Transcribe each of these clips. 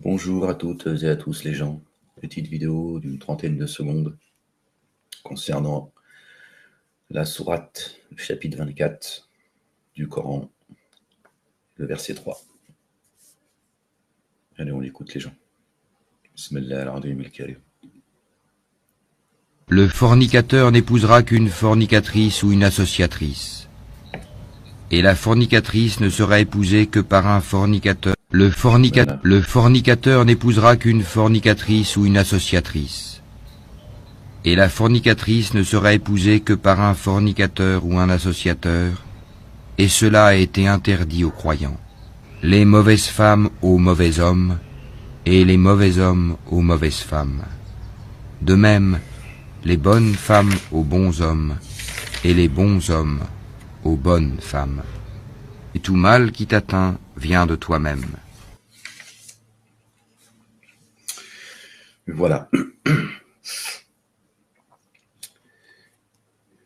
Bonjour à toutes et à tous les gens. Petite vidéo d'une trentaine de secondes concernant la sourate, le chapitre 24 du Coran, le verset 3. Allez, on écoute les gens. Bismillah al-Azim al-Karim. Le fornicateur n'épousera qu'une fornicatrice ou une associatrice. Et la fornicatrice ne sera épousée que par un fornicateur. Le fornicateur n'épousera qu'une fornicatrice ou une associatrice. Et la fornicatrice ne sera épousée que par un fornicateur ou un associateur. Et cela a été interdit aux croyants. Les mauvaises femmes aux mauvais hommes, et les mauvais hommes aux mauvaises femmes. De même, les bonnes femmes aux bons hommes, et les bons hommes aux bonnes femmes. Et tout mal qui t'atteint vient de toi-même. Voilà.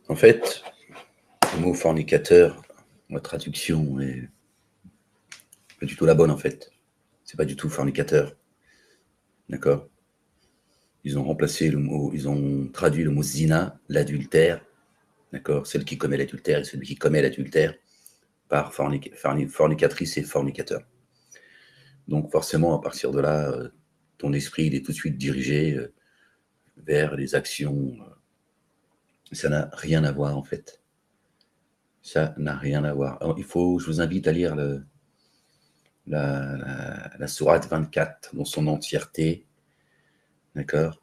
En fait, le mot fornicateur, la traduction est pas du tout la bonne en fait. C'est pas du tout fornicateur. D'accord? Ils ont remplacé le mot, ils ont traduit le mot zina, l'adultère. D'accord? Celle qui commet l'adultère et celui qui commet l'adultère par fornicatrice et fornicateur. Donc forcément, à partir de là, ton esprit il est tout de suite dirigé vers les actions. Ça n'a rien à voir en fait. Ça n'a rien à voir. Alors, je vous invite à lire la sourate 24 dans son entièreté. D'accord?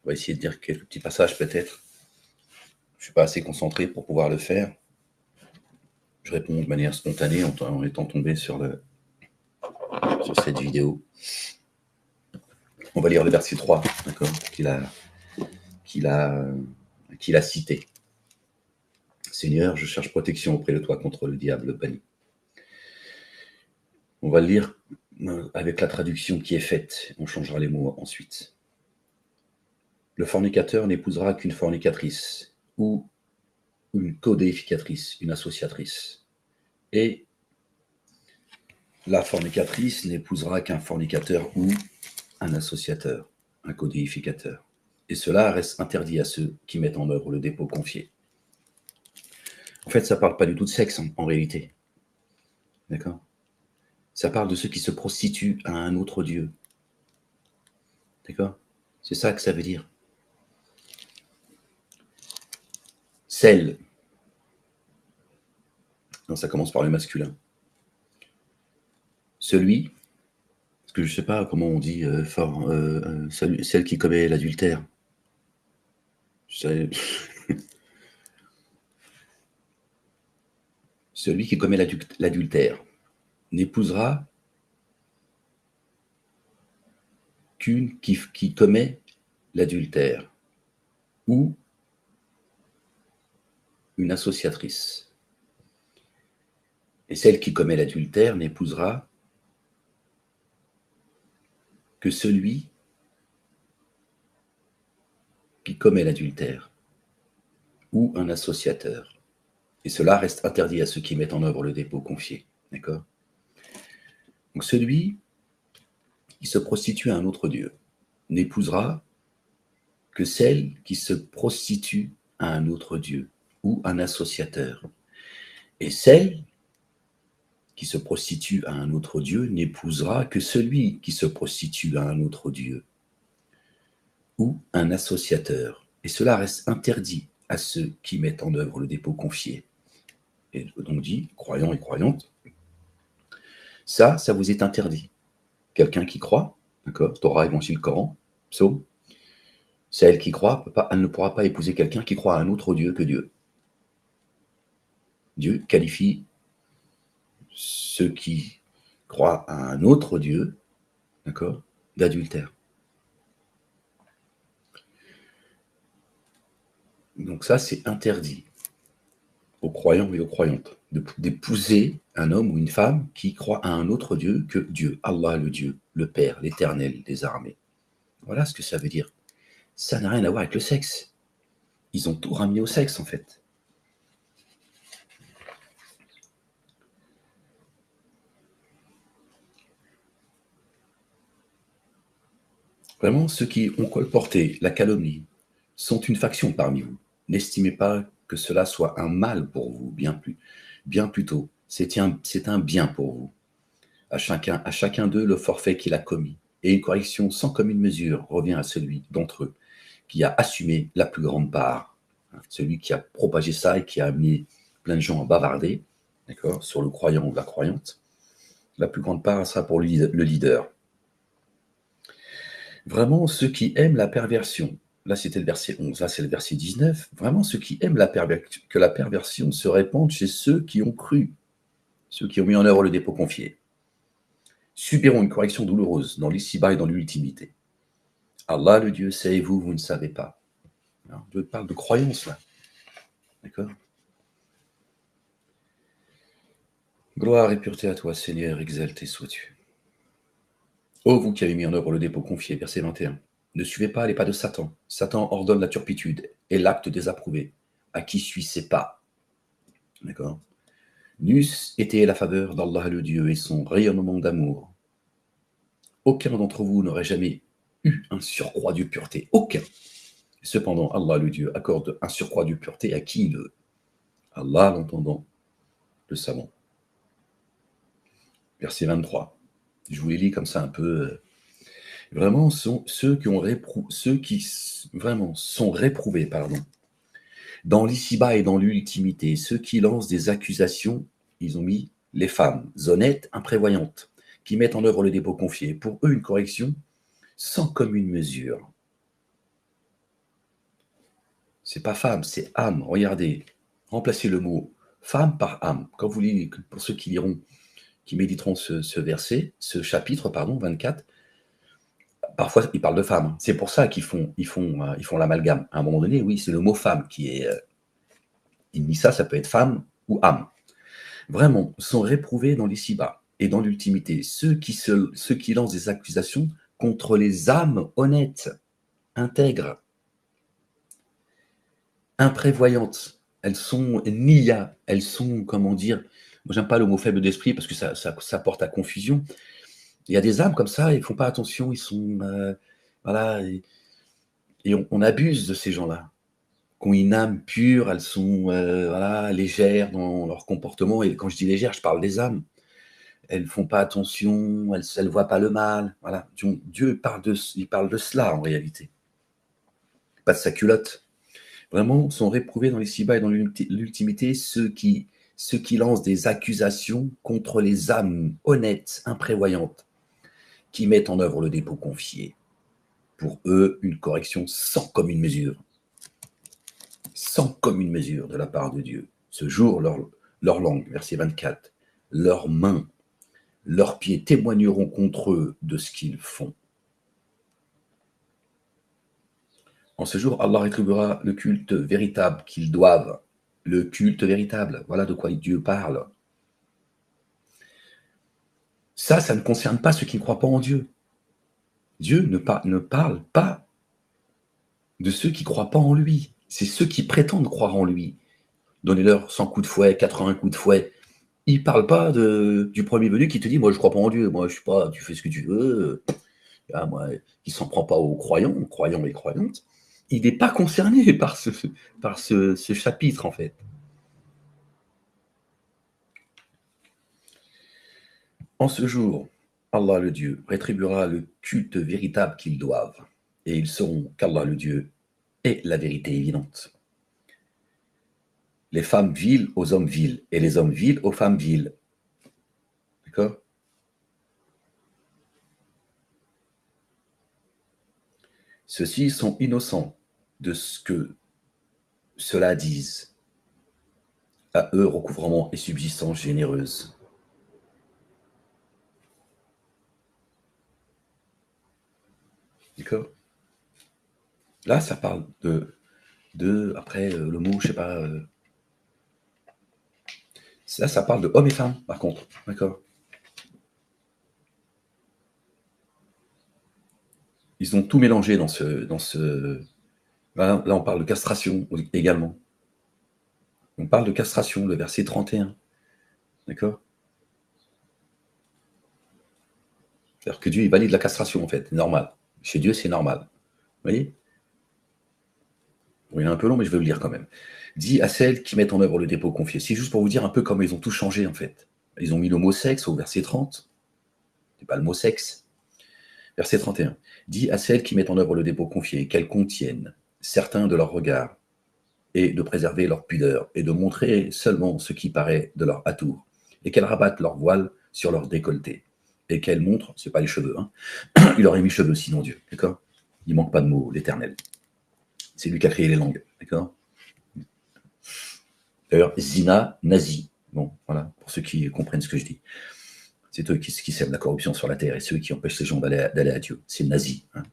On va essayer de dire quelques petits passages peut-être. Je ne suis pas assez concentré pour pouvoir le faire. Je réponds de manière spontanée en étant tombé sur cette vidéo. On va lire le verset 3, d'accord, qu'il a cité. Seigneur, je cherche protection auprès de toi contre le diable banni. On va le lire avec la traduction qui est faite. On changera les mots ensuite. Le fornicateur n'épousera qu'une fornicatrice ou une codéificatrice, une associatrice. Et la fornicatrice n'épousera qu'un fornicateur ou un associateur, un codéificateur. Et cela reste interdit à ceux qui mettent en œuvre le dépôt confié. En fait, ça ne parle pas du tout de sexe en réalité. D'accord? Ça parle de ceux qui se prostituent à un autre Dieu. D'accord? C'est ça que ça veut dire. Celle. Non, ça commence par le masculin. Celui, parce que je ne sais pas comment on dit celle qui commet l'adultère. Celui qui commet l'adultère n'épousera qu'une qui commet l'adultère ou une associatrice. Et celle qui commet l'adultère n'épousera que celui qui commet l'adultère ou un associateur. Et cela reste interdit à ceux qui mettent en œuvre le dépôt confié. D'accord? Donc celui qui se prostitue à un autre Dieu n'épousera que celle qui se prostitue à un autre Dieu ou un associateur. Et celle qui se prostitue à un autre Dieu n'épousera que celui qui se prostitue à un autre Dieu ou un associateur. Et cela reste interdit à ceux qui mettent en œuvre le dépôt confié. Et donc dit, croyants et croyantes, ça vous est interdit. Quelqu'un qui croit, d'accord, Torah, Évangile, Coran, Psaume, celle qui croit, elle ne pourra pas épouser quelqu'un qui croit à un autre Dieu que Dieu. Dieu qualifie ceux qui croient à un autre Dieu, d'accord, d'adultère. Donc ça, c'est interdit aux croyants et aux croyantes d'épouser un homme ou une femme qui croit à un autre Dieu que Dieu, Allah le Dieu, le Père, l'Éternel des armées. Voilà ce que ça veut dire. Ça n'a rien à voir avec le sexe. Ils ont tout ramené au sexe, en fait. Vraiment, ceux qui ont colporté la calomnie sont une faction parmi vous. N'estimez pas que cela soit un mal pour vous, bien plutôt, c'est un bien pour vous. À chacun d'eux le forfait qu'il a commis, et une correction sans commune mesure revient à celui d'entre eux qui a assumé la plus grande part. Celui qui a propagé ça et qui a amené plein de gens à bavarder, d'accord, sur le croyant ou la croyante. La plus grande part sera pour le leader. Vraiment, ceux qui aiment la perversion, là c'était le verset 11, là c'est le verset 19, vraiment ceux qui aiment que la perversion se répande chez ceux qui ont cru, ceux qui ont mis en œuvre le dépôt confié, subiront une correction douloureuse dans l'ici-bas et dans l'ultimité. Allah, le Dieu, sait et vous, vous ne savez pas. Alors, Dieu parle de croyance là. D'accord? Gloire et pureté à toi, Seigneur, exalté sois-tu. Ô vous qui avez mis en œuvre le dépôt confié, verset 21. Ne suivez pas les pas de Satan. Satan ordonne la turpitude et l'acte désapprouvé. À qui suit ses pas? D'accord? N'eût été la faveur d'Allah le Dieu et son rayonnement d'amour. Aucun d'entre vous n'aurait jamais eu un surcroît de pureté. Aucun. Cependant, Allah le Dieu accorde un surcroît de pureté à qui il veut. Allah l'entendant, le savant. Verset 23. Je vous les lis comme ça un peu. Vraiment, sont ceux qui vraiment sont réprouvés, dans l'ici-bas et dans l'ultimité, ceux qui lancent des accusations, ils ont mis les femmes honnêtes, imprévoyantes, qui mettent en œuvre le dépôt confié. Pour eux, une correction sans commune mesure. C'est pas femme, c'est âme. Regardez, remplacez le mot femme par âme. Quand vous lisez, pour ceux qui liront, qui méditeront ce verset, ce chapitre, 24, parfois ils parlent de femmes. C'est pour ça qu'ils font l'amalgame. À un moment donné, oui, c'est le mot femme qui est. Il dit ça peut être femme ou âme. Vraiment, sont réprouvés dans l'ici-bas et dans l'ultimité ceux qui lancent des accusations contre les âmes honnêtes, intègres, imprévoyantes. Elles sont nia, elles sont, comment dire, moi j'aime pas le mot faible d'esprit parce que ça porte à confusion. Il y a des âmes comme ça, ils font pas attention, ils sont, voilà, et on abuse de ces gens-là. Qui ont une âme pure, elles sont, voilà, légères dans leur comportement, et quand je dis légères, je parle des âmes. Elles font pas attention, elles voient pas le mal, voilà. Dieu parle de cela en réalité. Pas de sa culotte. Vraiment, sont réprouvés dans les ici-bas et dans l'ultimité ceux qui lancent des accusations contre les âmes honnêtes, imprévoyantes, qui mettent en œuvre le dépôt confié. Pour eux, une correction sans commune mesure. Sans commune mesure de la part de Dieu. Ce jour, leur langue, verset 24, leurs mains, leurs pieds témoigneront contre eux de ce qu'ils font. En ce jour, Allah rétribuera le culte véritable qu'ils doivent. Le culte véritable, voilà de quoi Dieu parle. Ça ne concerne pas ceux qui ne croient pas en Dieu. Dieu ne parle pas de ceux qui ne croient pas en lui. C'est ceux qui prétendent croire en lui. Donnez-leur 100 coups de fouet, 80 coups de fouet. Il ne parle pas du premier venu qui te dit « moi je ne crois pas en Dieu, moi je sais pas, tu fais ce que tu veux ». Moi, il ne s'en prend pas aux croyants et croyantes. Il n'est pas concerné par ce chapitre, en fait. En ce jour, Allah le Dieu rétribuera le culte véritable qu'ils doivent, et ils sauront qu'Allah le Dieu est la vérité évidente. Les femmes viles aux hommes vils, et les hommes vils aux femmes viles. D'accord? Ceux-ci sont innocents de ce que cela dise. À eux, recouvrement et subsistance généreuse. D'accord? Là, ça parle après, le mot, je sais pas. Là, ça parle de hommes et femmes, par contre. D'accord? Ils ont tout mélangé dans ce. Là, on parle de castration également. On parle de castration, le verset 31. D'accord? C'est-à-dire que Dieu, il valide la castration, en fait, normal. Chez Dieu, c'est normal. Vous voyez? Bon, il est un peu long, mais je vais vous le lire quand même. Dit à celles qui mettent en œuvre le dépôt confié. C'est juste pour vous dire un peu comment ils ont tout changé, en fait. Ils ont mis le mot sexe au verset 30. C'est pas le mot sexe. Verset 31. Dit à celles qui mettent en œuvre le dépôt confié, qu'elles contiennent certains de leurs regards, et de préserver leur pudeur, et de montrer seulement ce qui paraît de leur atour, et qu'elles rabattent leur voile sur leur décolleté, et qu'elles montrent, c'est pas les cheveux, hein. Il aurait mis cheveux sinon Dieu, d'accord? Il manque pas de mots, l'Éternel. C'est lui qui a créé les langues, d'accord? D'ailleurs, zina, nazi. Bon, voilà, pour ceux qui comprennent ce que je dis. C'est eux qui sèment la corruption sur la terre et ceux qui empêchent les gens d'aller à Dieu. C'est nazi. Hein.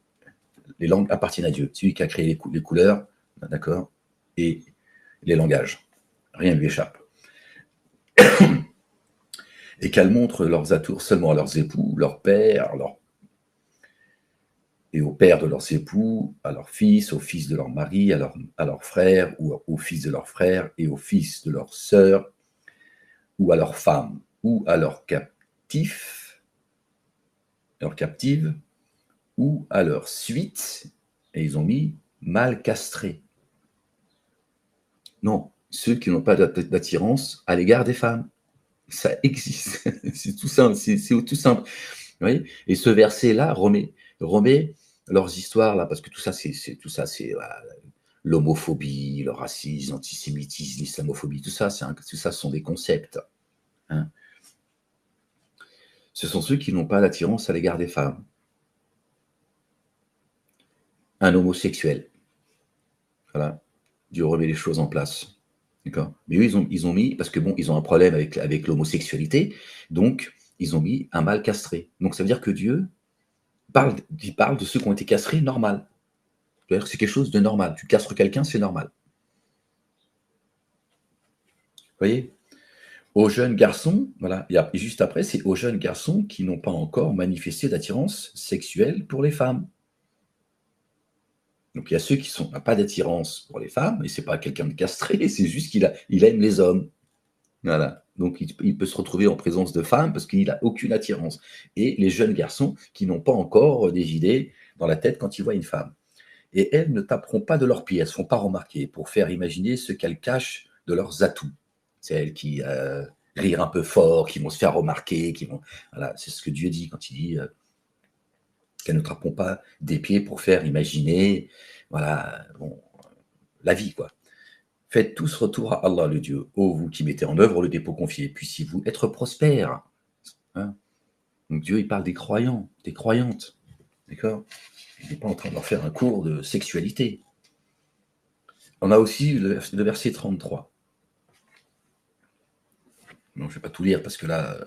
Les langues appartiennent à Dieu. C'est lui qui a créé les couleurs, d'accord, et les langages. Rien ne lui échappe. Et qu'elles montrent leurs atours seulement à leurs époux, leurs pères, et aux pères de leurs époux, à leurs fils, aux fils de leurs maris, à leurs frères, ou aux fils de leurs frères, et aux fils de leurs sœurs, ou à leurs femmes, ou à leurs captifs, captives, ou à leur suite, et ils ont mis mal castrés. Non, ceux qui n'ont pas d'attirance à l'égard des femmes. Ça existe. C'est tout simple. C'est tout simple. Vous voyez, et ce verset-là remet leurs histoires là, parce que tout ça, c'est l'homophobie, le racisme, l'antisémitisme, l'islamophobie, tout ça, ce sont des concepts. Hein. Ce sont ceux qui n'ont pas d'attirance à l'égard des femmes. Un homosexuel. Voilà. Dieu remet les choses en place. D'accord. Mais eux, ils ont mis, parce que bon, ils ont un problème avec l'homosexualité, donc ils ont mis un mâle castré. Donc ça veut dire que Dieu parle de ceux qui ont été castrés normal. C'est-à-dire que c'est quelque chose de normal. Tu castres quelqu'un, c'est normal. Vous voyez? Aux jeunes garçons, voilà, et juste après, c'est aux jeunes garçons qui n'ont pas encore manifesté d'attirance sexuelle pour les femmes. Donc il y a ceux qui n'ont pas d'attirance pour les femmes, et c'est pas quelqu'un de castré, c'est juste qu'il aime les hommes. Voilà. Donc il peut se retrouver en présence de femmes parce qu'il n'a aucune attirance. Et les jeunes garçons qui n'ont pas encore des idées dans la tête quand ils voient une femme. Et elles ne taperont pas de leurs pieds, elles ne se font pas remarquer pour faire imaginer ce qu'elles cachent de leurs atouts. C'est elles qui rire un peu fort, qui vont se faire remarquer, voilà, c'est ce que Dieu dit quand il dit qu'elles ne taperont pas des pieds pour faire imaginer, voilà, bon, la vie, quoi. Faites tous retour à Allah le Dieu, ô vous qui mettez en œuvre le dépôt confié, puissiez-vous être prospères. Hein. Donc Dieu, il parle des croyants, des croyantes. D'accord? Il n'est pas en train de leur faire un cours de sexualité. On a aussi le verset 33. Non, je ne vais pas tout lire parce que là,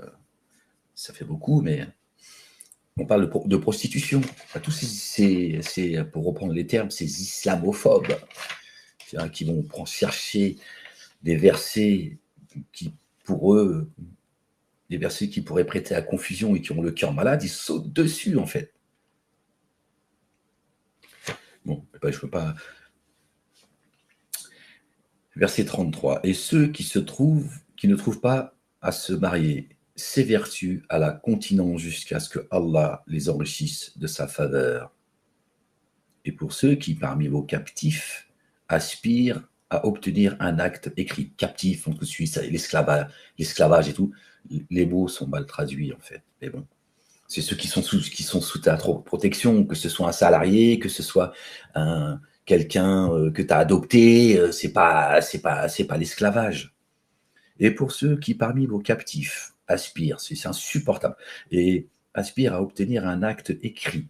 ça fait beaucoup, mais on parle de prostitution. Enfin, tous ces, pour reprendre les termes, ces islamophobes qui vont chercher des versets qui, pour eux, des versets qui pourraient prêter à confusion et qui ont le cœur malade, ils sautent dessus, en fait. Bon, je ne peux pas... Verset 33. Et ceux qui ne trouvent pas à se marier, s'évertuent à la continence jusqu'à ce que Allah les enrichisse de sa faveur. Et pour ceux qui, parmi vos captifs, aspirent à obtenir un acte écrit. Captif, on suit ça, l'esclavage et tout. Les mots sont mal traduits, en fait. Mais bon, c'est ceux qui sont sous ta protection, que ce soit un salarié, que ce soit quelqu'un que tu as adopté, c'est pas l'esclavage. Et pour ceux qui, parmi vos captifs, aspirent, c'est insupportable, et aspirent à obtenir un acte écrit,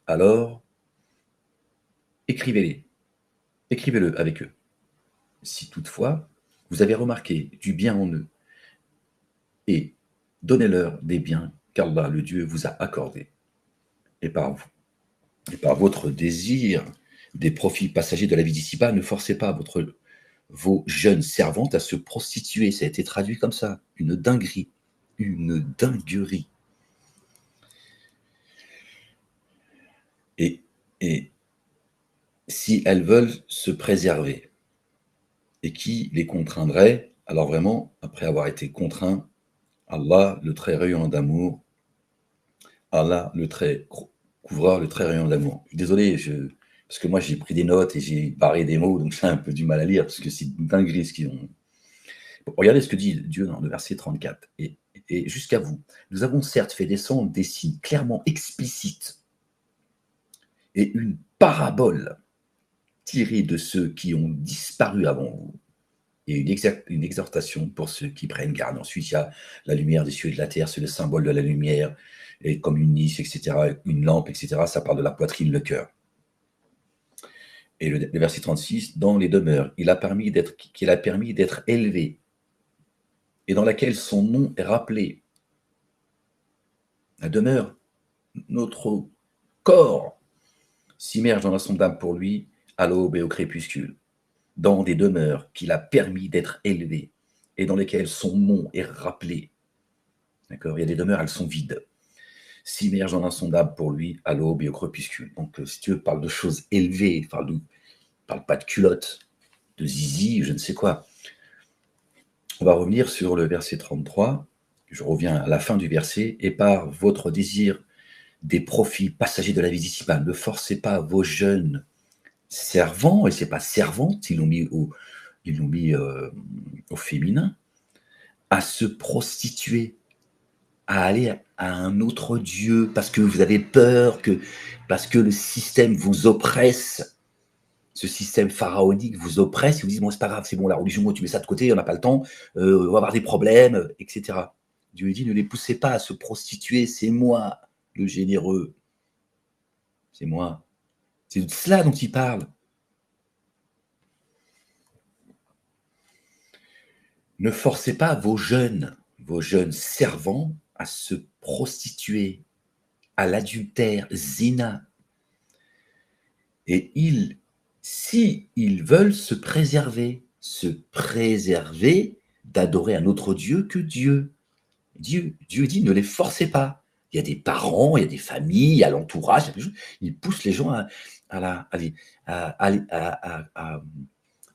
alors écrivez-le avec eux. Si toutefois, vous avez remarqué du bien en eux, et donnez-leur des biens qu'Allah, le Dieu, vous a accordés. Et par votre désir des profits passagers de la vie d'ici-bas, ne forcez pas vos jeunes servantes à se prostituer. Ça a été traduit comme ça. Une dinguerie. Une dinguerie. Et si elles veulent se préserver, et qui les contraindrait, alors vraiment, après avoir été contraint, Allah, le très rayonnant d'amour, Allah, le très couvreur, le très rayonnant d'amour. Désolé, parce que moi j'ai pris des notes et j'ai barré des mots, donc j'ai un peu du mal à lire, parce que c'est une dinguerie ce qu'ils ont. Bon, regardez ce que dit Dieu dans le verset 34. Et jusqu'à vous, nous avons certes fait descendre des signes clairement explicites et une parabole tirée de ceux qui ont disparu avant vous, et une exhortation pour ceux qui prennent garde. Ensuite, il y a la lumière des cieux et de la terre, c'est le symbole de la lumière, et comme une niche, etc., une lampe, etc., ça parle de la poitrine, le cœur. Et le verset 36, dans les demeures, qu'il a permis d'être élevé, et dans laquelle son nom est rappelé. La demeure, notre corps, s'immerge dans l'insondable pour lui, à l'aube et au crépuscule, dans des demeures qu'il a permis d'être élevé, et dans lesquelles son nom est rappelé. D'accord? Il y a des demeures, elles sont vides. S'immerge dans l'insondable pour lui, à l'aube et au crépuscule. Donc, si Dieu parle de choses élevées, il parle pas de culotte, de zizi, je ne sais quoi. On va revenir sur le verset 33. Je reviens à la fin du verset. Et par votre désir des profits passagers de la vie d'ici, ne forcez pas vos jeunes servants, et c'est pas servantes, ils l'ont mis au féminin, à se prostituer, à aller à un autre Dieu, parce que vous avez peur, parce que le système vous oppresse, ce système pharaonique vous oppresse, et vous dites, bon, c'est pas grave, c'est bon, la religion, tu mets ça de côté, on n'a pas le temps, on va avoir des problèmes, etc. Dieu dit, ne les poussez pas à se prostituer, c'est moi, le généreux. C'est moi. C'est de cela dont il parle. Ne forcez pas vos jeunes servants à se prostituer, à l'adultère, zina. Et si ils veulent se préserver d'adorer un autre Dieu que Dieu. Dieu dit, ne les forcez pas. Il y a des parents, il y a des familles, il y a l'entourage, ils poussent les gens à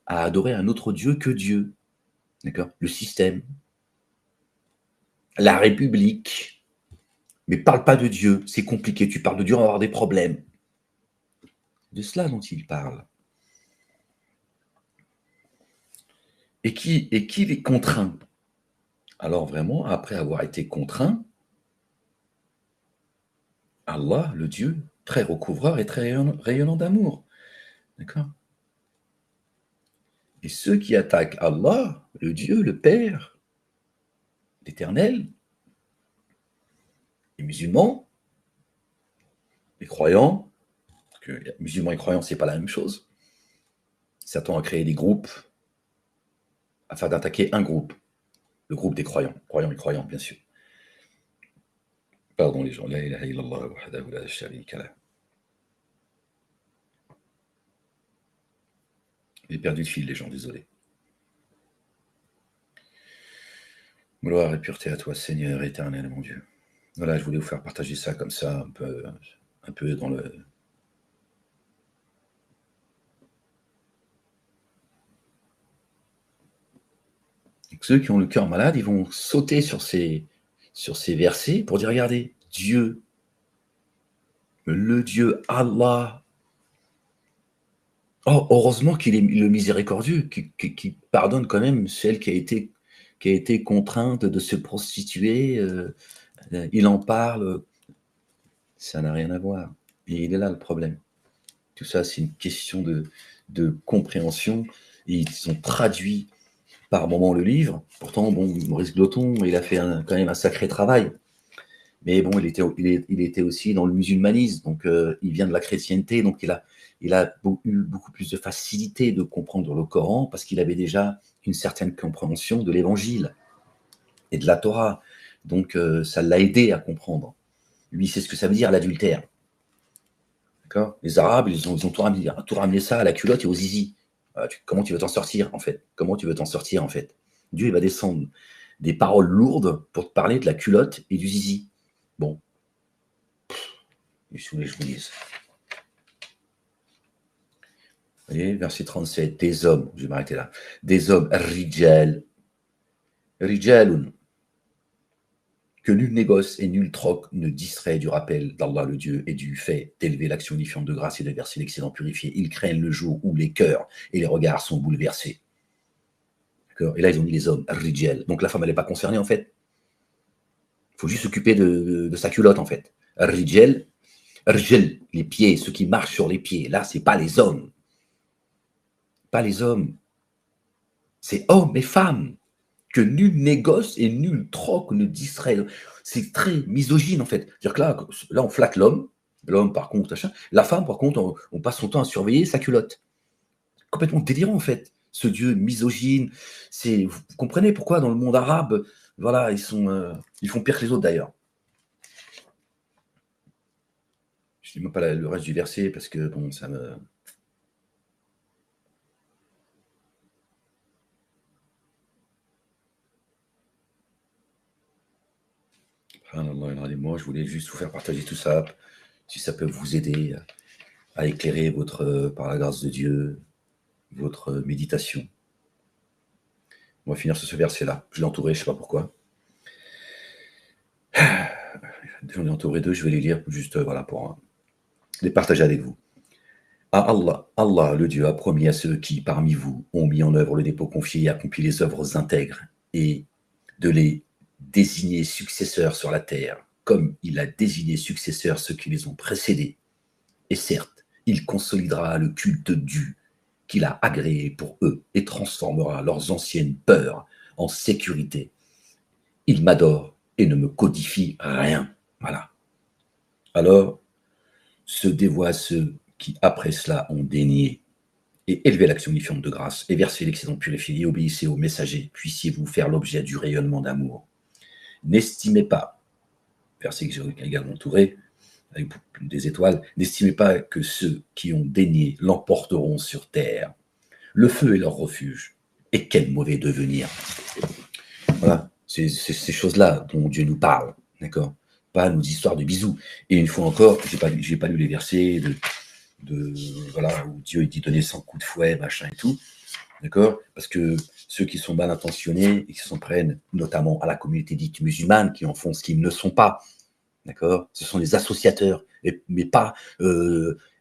adorer un autre Dieu que Dieu. D'accord? Le système, la République. Mais parle pas de Dieu, c'est compliqué. Tu parles de Dieu, on va avoir des problèmes. De cela dont il parle. Et qui les contraint? Alors vraiment, après avoir été contraint, Allah, le Dieu, très recouvreur et très rayonnant d'amour. D'accord? Et ceux qui attaquent Allah, le Dieu, le Père, l'Éternel, les musulmans, les croyants, parce que musulmans et croyants, c'est pas la même chose. Satan a créé des groupes afin d'attaquer un groupe, le groupe des croyants et croyants, bien sûr. Pardon les gens, la ilaha illallah wahdahu la sharika lah. J'ai perdu le fil, les gens, désolé. Gloire et pureté à toi, Seigneur éternel, mon Dieu. Voilà, je voulais vous faire partager ça comme ça, un peu dans le... Donc, ceux qui ont le cœur malade, ils vont sauter sur ces versets pour dire, regardez, Dieu, le Dieu Allah. Oh, heureusement qu'il est le miséricordieux, qui pardonne quand même celle qui a été contrainte de se prostituer. Il en parle. Ça n'a rien à voir. Et il est là le problème. Tout ça, c'est une question de compréhension. Et ils ont traduit par moment le livre. Pourtant, bon, Maurice Gloton, il a fait quand même un sacré travail. Mais bon, il était aussi dans le musulmanisme, donc il vient de la chrétienté, donc il a eu beaucoup plus de facilité de comprendre le Coran parce qu'il avait déjà une certaine compréhension de l'Évangile et de la Torah. Donc ça l'a aidé à comprendre. Lui, c'est ce que ça veut dire l'adultère. D'accord? Les Arabes, ils ont tout ramené ça à la culotte et aux zizi. Comment tu veux t'en sortir, en fait? Comment tu veux t'en sortir, en fait? Dieu, il va descendre des paroles lourdes pour te parler de la culotte et du zizi. Bon. Je voulais que je vous dise. Vous voyez, verset 37, des hommes, je vais m'arrêter là, des hommes, rijal, rijalun, que nul négoce et nul troc ne distrait du rappel d'Allah le Dieu et du fait d'élever l'action unifiante de grâce et de verser l'excédent purifié. Ils craignent le jour où les cœurs et les regards sont bouleversés. Et là, ils ont mis les hommes, rijal. Donc la femme, elle n'est pas concernée, en fait. Il faut juste s'occuper de sa culotte, en fait. Rijal, rijal, les pieds, ceux qui marchent sur les pieds. Là, ce n'est pas les hommes. Pas les hommes. C'est hommes et femmes. Que nul négoce et nul troc ne distrait. C'est très misogyne, en fait. C'est-à-dire que là, on flatte l'homme. L'homme, par contre, machin. La femme, par contre, on passe son temps à surveiller sa culotte. Complètement délirant, en fait. Ce Dieu misogyne. Vous comprenez pourquoi, dans le monde arabe, voilà, ils font pire que les autres, d'ailleurs. Je ne dis même pas le reste du verset, parce que, bon, ça me... Moi, je voulais juste vous faire partager tout ça, si ça peut vous aider à éclairer par la grâce de Dieu, votre méditation. On va finir sur ce verset-là. Je l'ai entouré, je ne sais pas pourquoi. J'en ai entouré deux, je vais les lire juste voilà, pour les partager avec vous. Allah, le Dieu, a promis à ceux qui, parmi vous, ont mis en œuvre le dépôt confié et accompli les œuvres intègres, et de les désigner successeurs sur la terre, comme il a désigné successeurs ceux qui les ont précédés. Et certes, il consolidera le culte dû qu'il a agréé pour eux et transformera leurs anciennes peurs en sécurité. Il m'adore et ne me codifie rien. Voilà. Alors, se dévoient ceux qui, après cela, ont dénié et élevé l'action unifiante de grâce et versé l'excédent purifié et obéissez aux messagers, puissiez-vous faire l'objet du rayonnement d'amour. N'estimez pas, verset que j'ai également entouré, avec des étoiles, n'estimez pas que ceux qui ont dénié l'emporteront sur terre. Le feu est leur refuge. Et quel mauvais devenir. Voilà, c'est ces choses-là dont Dieu nous parle, d'accord? Pas nos histoires de bisous. Et une fois encore, j'ai pas lu les versets voilà, où Dieu dit donner 100 coups de fouet, machin et tout, d'accord? Parce que ceux qui sont mal intentionnés et qui s'en prennent notamment à la communauté dite musulmane, qui en font ce qu'ils ne sont pas, d'accord? Ce sont les associateurs, mais pas,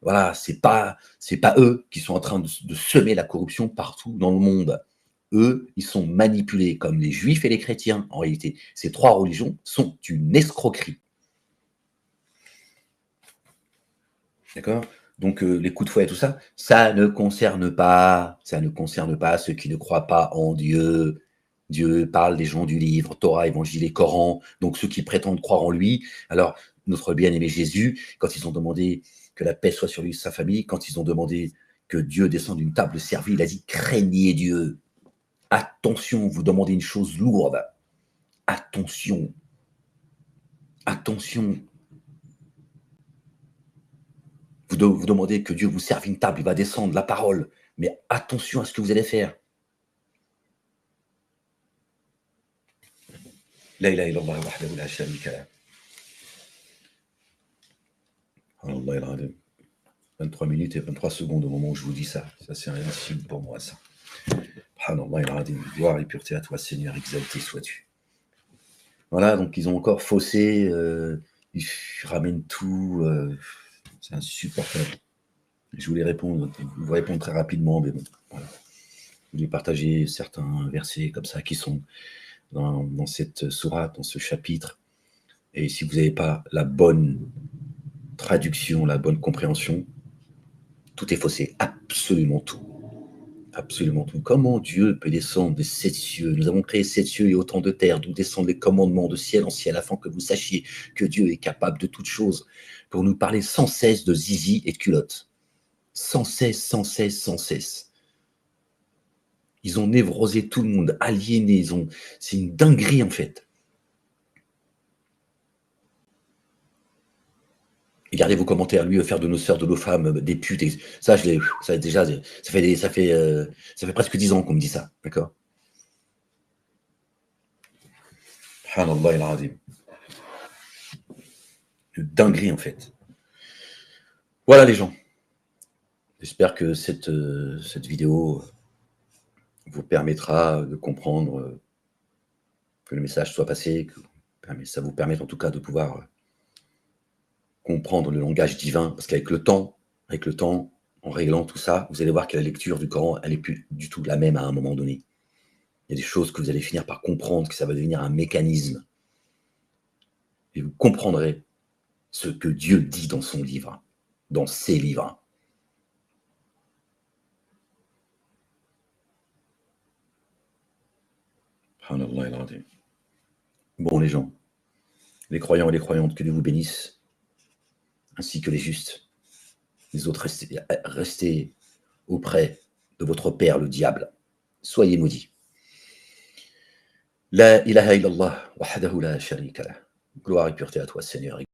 voilà, c'est pas eux qui sont en train de semer la corruption partout dans le monde. Eux, ils sont manipulés comme les juifs et les chrétiens. En réalité, ces trois religions sont une escroquerie. D'accord? Donc, les coups de fouet et tout ça, ça ne concerne pas ceux qui ne croient pas en Dieu. Dieu parle des gens du livre, Torah, Évangile et Coran, donc ceux qui prétendent croire en lui. Alors, notre bien-aimé Jésus, quand ils ont demandé que la paix soit sur lui et sa famille, quand ils ont demandé que Dieu descende d'une table servie, il a dit « craignez Dieu ». Attention, vous demandez une chose lourde. Attention. Attention. Vous demandez que Dieu vous serve une table, il va descendre la parole. Mais attention à ce que vous allez faire. La ilaha illallah wahdahu la sharika lah. Allah il adim. 23 minutes et 23 secondes au moment où je vous dis ça. Ça, c'est un signe pour moi, ça. Subhanallah il adim. Gloire et pureté à toi, Seigneur, exalté sois-tu. Voilà, donc ils ont encore faussé, ils ramènent tout, c'est insupportable. Je voulais vous répondre très rapidement, mais bon, voilà. Je voulais partager certains versets comme ça qui sont dans cette sourate, dans ce chapitre. Et si vous n'avez pas la bonne traduction, la bonne compréhension, tout est faussé, absolument tout. Absolument tout. Comment Dieu peut descendre des 7 cieux? Nous avons créé 7 cieux et autant de terres, d'où descendent les commandements de ciel en ciel, afin que vous sachiez que Dieu est capable de toutes choses, pour nous parler sans cesse de zizi et de culottes. Sans cesse, sans cesse, sans cesse. Ils ont névrosé tout le monde, aliéné, c'est une dinguerie en fait. Regardez vos commentaires, lui, faire de nos sœurs, de nos femmes, des putes. Ça, ça déjà, ça fait presque 10 ans qu'on me dit ça, d'accord? Subhanallah il-azim. Une dinguerie, en fait. Voilà, les gens. J'espère que cette vidéo vous permettra de comprendre que le message soit passé, que Ça vous permet en tout cas de pouvoir comprendre le langage divin, parce qu'avec le temps, en réglant tout ça, vous allez voir que la lecture du Coran, elle n'est plus du tout la même à un moment donné. Il y a des choses que vous allez finir par comprendre, que ça va devenir un mécanisme. Et vous comprendrez ce que Dieu dit dans son livre, dans ses livres. Bon, les gens, les croyants et les croyantes, que Dieu vous bénisse, ainsi que les justes. Les autres, restez auprès de votre père, le diable. Soyez maudits. La ilaha illallah, wahdahu la sharika lah. Gloire et pureté à toi, Seigneur.